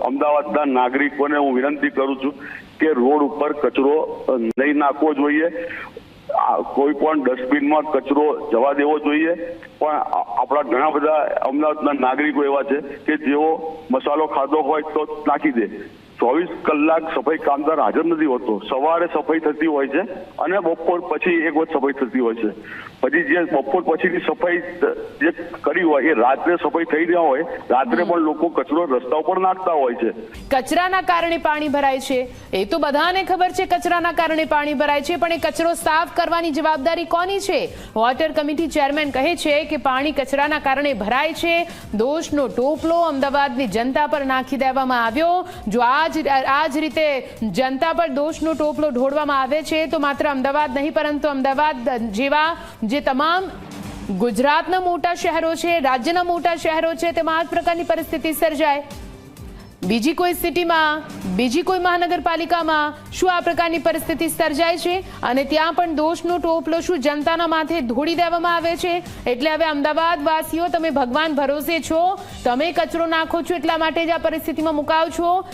અમદાવાદના નાગરિકોને હું વિનંતી કરું છું કે રોડ ઉપર કચરો નહીં નાખવો જોઈએ, કોઈ પણ ડસ્ટબિનમાં કચરો જવા દેવો જોઈએ। પણ આપણા ઘણા બધા અમદાવાદના નાગરિકો એવા છે કે જેઓ મસાલો ખાધો હોય તો નાખી દે। 24 કલાક સફાઈ કામદાર હાજર નથી હોતો। સવારે સફાઈ થતી હોય છે અને બપોર પછી એક વખત સફાઈ થતી હોય છે। પછી જે બપોર પછીની સફાઈ જે કરી હોય એ રાત્રે સફાઈ થઈ રહ્યા હોય, રાત્રે પણ લોકો કચરો રસ્તા ઉપર નાખતા હોય છે। કચરાના કારણે પાણી ભરાય છે એ તો બધાને ખબર છે, કચરાના કારણે પાણી ભરાય છે, પણ એ કચરો સાફ કરવાની જવાબદારી કોની છે? વોટર કમિટી ચેરમેન કહે છે કે પાણી કચરાના કારણે ભરાય છે, દોષનો ટોપલો અમદાવાદની જનતા પર નાખી દેવામાં આવ્યો। જો આ જ રીતે જનતા પર દોષનો ટોપલો ઢોળવામાં આવે છે તો માત્ર અમદાવાદ નહીં પરંતુ અમદાવાદ જેવા જે તમામ ગુજરાતના મોટા શહેરો છે, રાજ્યના મોટા શહેરો છે, તેમાં આ જ પ્રકારની પરિસ્થિતિ સર્જાય। બીજી કોઈ સિટીમાં, બીજી કોઈ મહાનગરપાલિકામાં શું આ પ્રકારની પરિસ્થિતિ સર્જાય છે? અને ત્યાં પણ દોષનો ટોપલો શું જનતાના માથે ઢોળી દેવામાં આવે છે? એટલે હવે અમદાવાદ વાસીઓ, તમે ભગવાન ભરોસે છો, તમે કચરો નાખો છો એટલા માટે જ આ પરિસ્થિતિમાં મુકાવ છો।